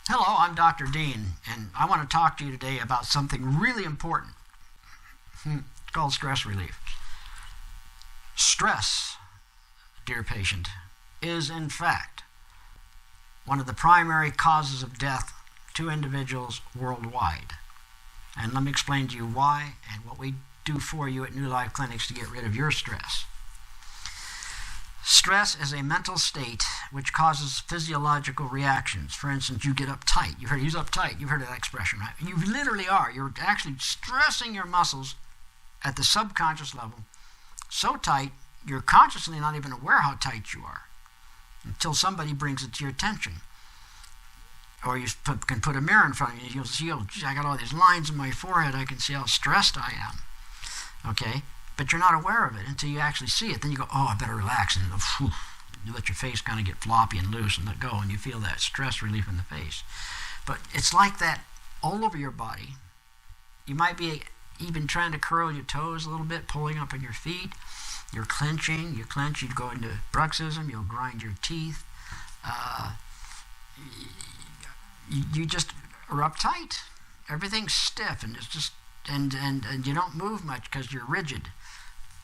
Hello, I'm Dr. Dean, and I want to talk to you today about something really important. It's called stress relief. Stress, dear patient, is in fact one of the primary causes of death to individuals worldwide. And let me explain to you why and what we do for you at New Life Clinics to get rid of your stress. Stress is a mental state which causes physiological reactions. For instance, you get uptight. You've heard he's uptight. You've heard of that expression, right? You literally are. You're actually stressing your muscles at the subconscious level so tight you're consciously not even aware how tight you are until somebody brings it to your attention. Or you can put a mirror in front of you and you'll see, oh, geez, I got all these lines in my forehead. I can see how stressed I am. Okay? But you're not aware of it until you actually see it. Then you go, oh, I better relax. And you let your face kind of get floppy and loose and let go, and you feel that stress relief in the face. But it's like that all over your body. You might be even trying to curl your toes a little bit, pulling up on your feet. You're clenching. You clench, you go into bruxism. You'll grind your teeth. You just are uptight. Everything's stiff, and it's just and you don't move much because you're rigid.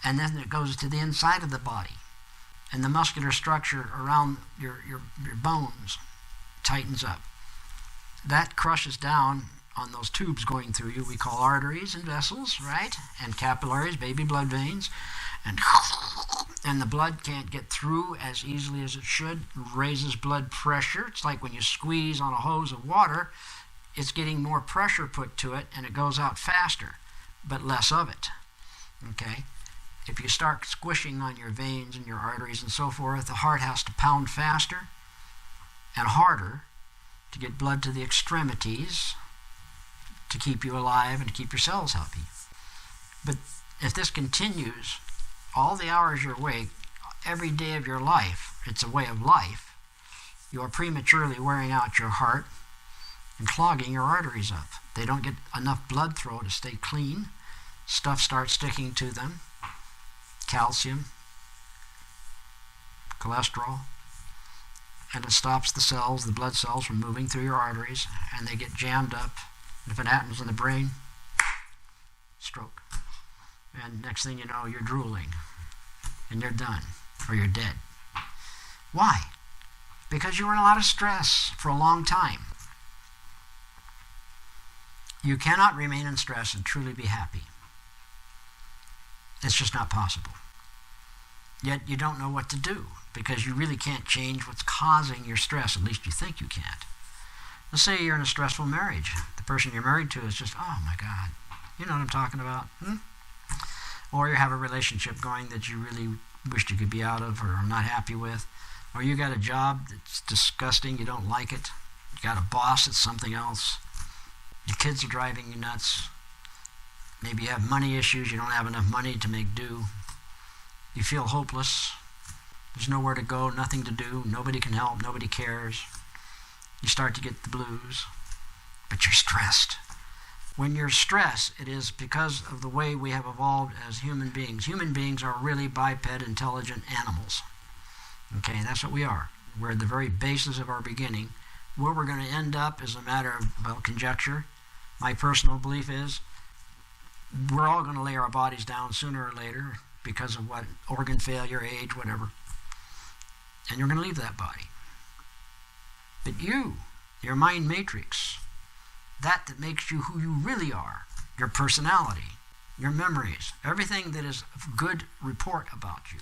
And then it goes to the inside of the body, and the muscular structure around your bones tightens up. That crushes down on those tubes going through you. We call arteries and vessels, right? And capillaries, baby blood veins, and the blood can't get through as easily as it should. Raises blood pressure. It's like when you squeeze on a hose of water, it's getting more pressure put to it, and it goes out faster, but less of it. Okay? If you start squishing on your veins and your arteries and so forth, the heart has to pound faster and harder to get blood to the extremities to keep you alive and to keep your cells healthy. But if this continues all the hours you're awake, every day of your life, it's a way of life, you are prematurely wearing out your heart and clogging your arteries up. They don't get enough blood flow to stay clean. Stuff starts sticking to them. Calcium, cholesterol, and it stops the cells, the blood cells, from moving through your arteries, and they get jammed up. And if it happens in the brain, stroke. And next thing you know, you're drooling, and you're done, or you're dead. Why? Because you were in a lot of stress for a long time. You cannot remain in stress and truly be happy. It's just not possible. Yet you don't know what to do because you really can't change what's causing your stress. At least you think you can't. Let's say you're in a stressful marriage. The person you're married to is just, oh my God, you know what I'm talking about? Or you have a relationship going that you really wished you could be out of or are not happy with. Or you got a job that's disgusting, you don't like it. You got a boss that's something else. Your kids are driving you nuts. Maybe you have money issues, you don't have enough money to make do. You feel hopeless. There's nowhere to go, nothing to do, nobody can help, nobody cares. You start to get the blues, but you're stressed. When you're stressed, it is because of the way we have evolved as human beings. Human beings are really biped, intelligent animals. Okay, that's what we are. We're at the very basis of our beginning. Where we're going to end up is a matter of, well, conjecture. My personal belief is we're all going to lay our bodies down sooner or later because of what, organ failure, age, whatever. And you're going to leave that body. But you, your mind matrix, that makes you who you really are, your personality, your memories, everything that is of good report about you,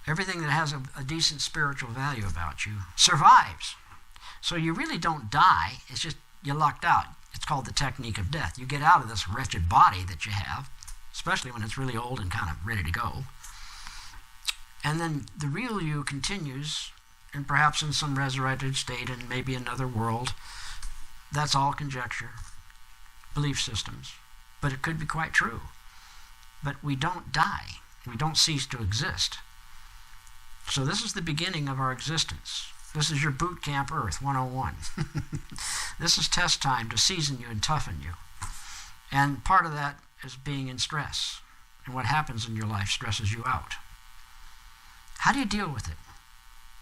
everything that has a decent spiritual value about you, survives. So you really don't die, it's just you lucked out. It's called the technique of death. You get out of this wretched body that you have, especially when it's really old and kind of ready to go. And then the real you continues, and perhaps in some resurrected state and maybe another world. That's all conjecture, belief systems. But it could be quite true. But we don't die. We don't cease to exist. So this is the beginning of our existence. This is your boot camp Earth 101. This is test time to season you and toughen you. And part of that is being in stress. And what happens in your life stresses you out. How do you deal with it?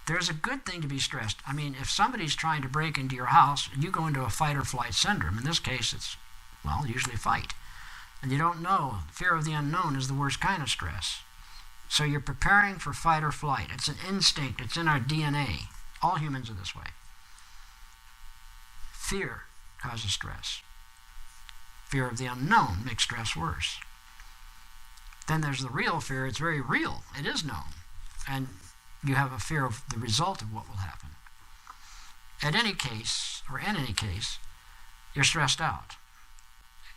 There's a good thing to be stressed. I mean, if somebody's trying to break into your house, you go into a fight or flight syndrome. In this case, it's, well, usually fight. And you don't know. Fear of the unknown is the worst kind of stress. So you're preparing for fight or flight. It's an instinct. It's in our DNA. All humans are this way. Fear causes stress. Fear of the unknown makes stress worse. Then there's the real fear. It's very real. It is known. And you have a fear of the result of what will happen. In any case, you're stressed out.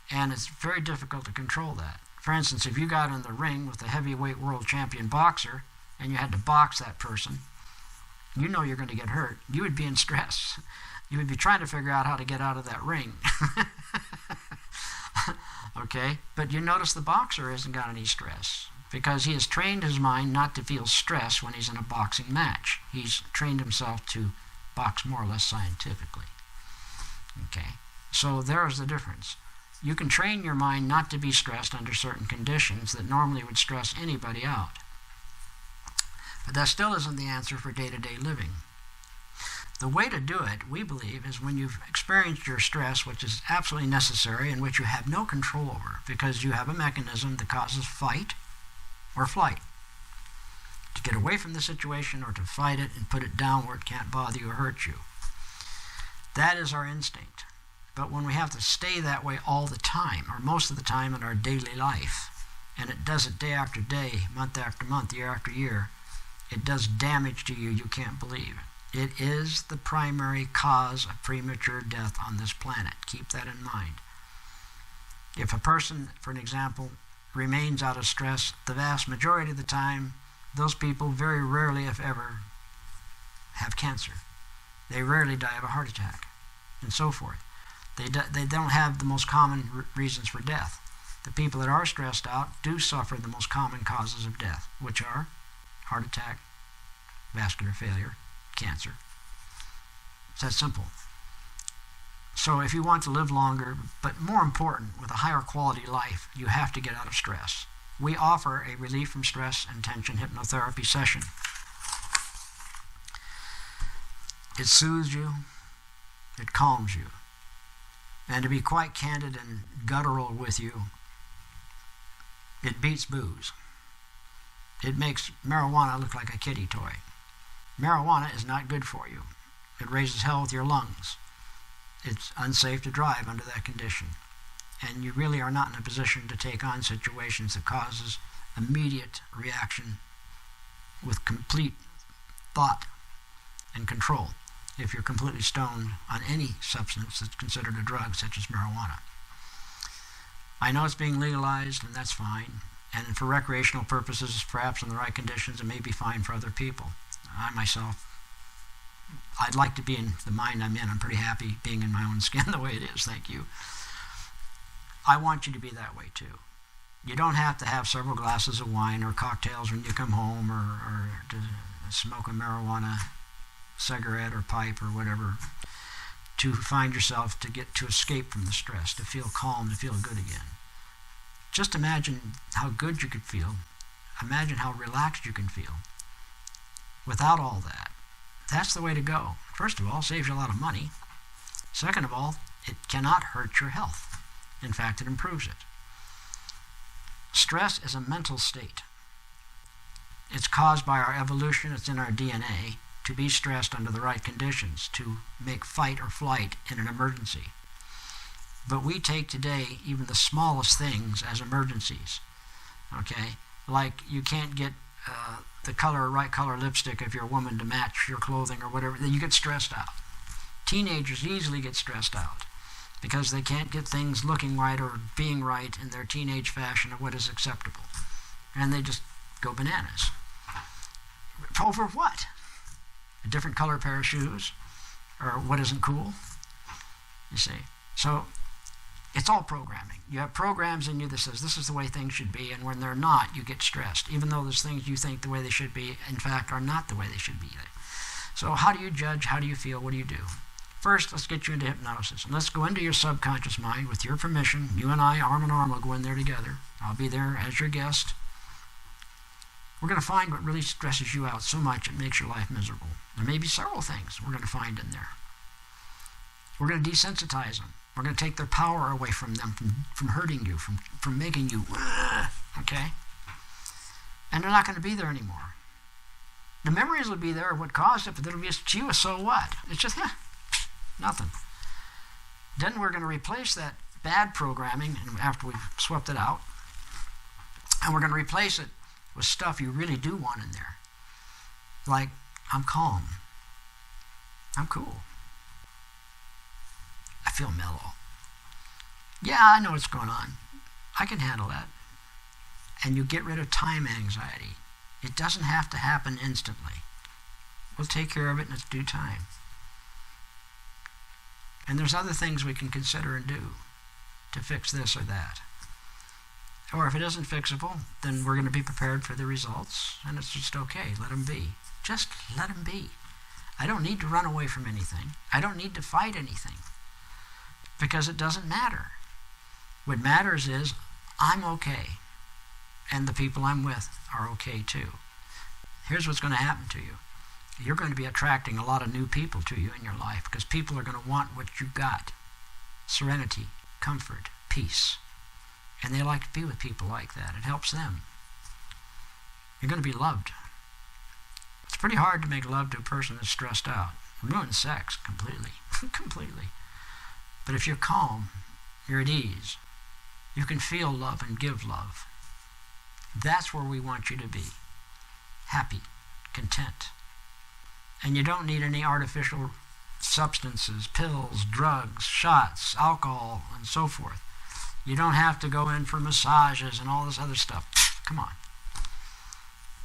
And it's very difficult to control that. For instance, if you got in the ring with a heavyweight world champion boxer and you had to box that person, you know you're going to get hurt. You would be in stress. You would be trying to figure out how to get out of that ring. Okay? But you notice the boxer hasn't got any stress because he has trained his mind not to feel stress when he's in a boxing match. He's trained himself to box more or less scientifically. Okay? So there's the difference. You can train your mind not to be stressed under certain conditions that normally would stress anybody out. But that still isn't the answer for day-to-day living. The way to do it, we believe, is when you've experienced your stress, which is absolutely necessary and which you have no control over, because you have a mechanism that causes fight or flight. To get away from the situation or to fight it and put it down where it can't bother you or hurt you. That is our instinct. But when we have to stay that way all the time, or most of the time in our daily life, and it does it day after day, month after month, year after year, it does damage to you you can't believe. It is the primary cause of premature death on this planet. Keep that in mind. If a person, for an example, remains out of stress, the vast majority of the time, those people very rarely, if ever, have cancer. They rarely die of a heart attack, and so forth. They don't have the most common reasons for death. The people that are stressed out do suffer the most common causes of death, which are heart attack, vascular failure, cancer. It's that simple. So if you want to live longer, but more important, with a higher quality life, you have to get out of stress. We offer a relief from stress and tension hypnotherapy session. It soothes you, it calms you. And to be quite candid and guttural with you, it beats booze. It makes marijuana look like a kiddie toy. Marijuana is not good for you. It raises hell with your lungs. It's unsafe to drive under that condition. And you really are not in a position to take on situations that causes immediate reaction with complete thought and control if you're completely stoned on any substance that's considered a drug, such as marijuana. I know it's being legalized, and that's fine. And for recreational purposes, perhaps in the right conditions, it may be fine for other people. I myself, I'd like to be in the mind I'm in. I'm pretty happy being in my own skin the way it is, thank you. I want you to be that way too. You don't have to have several glasses of wine or cocktails when you come home or to smoke a marijuana cigarette or pipe or whatever to find yourself to escape from the stress, to feel calm, to feel good again. Just imagine how good you could feel. Imagine how relaxed you can feel without all that. That's the way to go. First of all, it saves you a lot of money. Second of all, it cannot hurt your health. In fact, it improves it. Stress is a mental state. It's caused by our evolution. It's in our DNA to be stressed under the right conditions, to make fight or flight in an emergency. But we take today even the smallest things as emergencies. Okay? Like you can't get the right color lipstick if you're a woman to match your clothing or whatever, then you get stressed out. Teenagers easily get stressed out because they can't get things looking right or being right in their teenage fashion of what is acceptable. And they just go bananas. Over what? A different color pair of shoes? Or what isn't cool? You see? So it's all programming. You have programs in you that says this is the way things should be, and when they're not, you get stressed, even though those things you think the way they should be, in fact, are not the way they should be. So how do you judge? How do you feel? What do you do? First, let's get you into hypnosis. And let's go into your subconscious mind with your permission. You and I, arm in arm, will go in there together. I'll be there as your guest. We're going to find what really stresses you out so much it makes your life miserable. There may be several things we're going to find in there. We're going to desensitize them. We're going to take their power away from them, from hurting you, from making you, okay? And they're not going to be there anymore. The memories will be there of what caused it, but it'll be to you, so what? It's just, nothing. Then we're going to replace that bad programming after we've swept it out, and we're going to replace it with stuff you really do want in there. Like, I'm calm. I'm cool. I feel mellow. Yeah, I know what's going on. I can handle that. And you get rid of time anxiety. It doesn't have to happen instantly. We'll take care of it in its due time. And there's other things we can consider and do to fix this or that. Or if it isn't fixable, then we're going to be prepared for the results, and it's just okay. Let them be. Just let them be. I don't need to run away from anything. I don't need to fight anything, because it doesn't matter. What matters is I'm okay, and the people I'm with are okay too. Here's what's going to happen to you. You're going to be attracting a lot of new people to you in your life, because people are going to want what you've got. Serenity, comfort, peace. And they like to be with people like that. It helps them. You're going to be loved. It's pretty hard to make love to a person that's stressed out. It ruins sex completely. Completely. But if you're calm, you're at ease, you can feel love and give love. That's where we want you to be. Happy, content. And you don't need any artificial substances, pills, drugs, shots, alcohol, and so forth. You don't have to go in for massages and all this other stuff. Come on.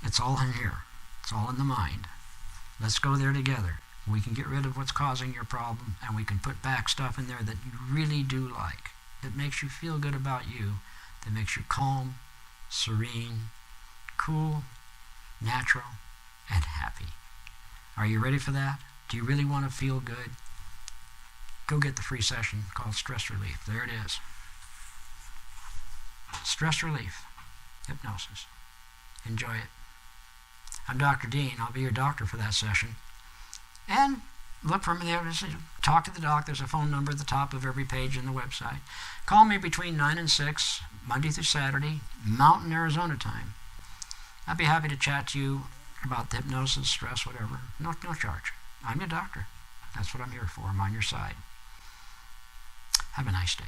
It's all in here. It's all in the mind. Let's go there together. We can get rid of what's causing your problem, and we can put back stuff in there that you really do like, that makes you feel good about you, that makes you calm, serene, cool, natural, and happy. Are you ready for that? Do you really want to feel good? Go get the free session called Stress Relief. There it is. Stress Relief, hypnosis. Enjoy it. I'm Dr. Dean. I'll be your doctor for that session. And look for me there. Talk to the doc. There's a phone number at the top of every page in the website. Call me between 9 and 6, Monday through Saturday, Mountain, Arizona time. I'd be happy to chat to you about the hypnosis, stress, whatever. No charge. I'm your doctor. That's what I'm here for. I'm on your side. Have a nice day.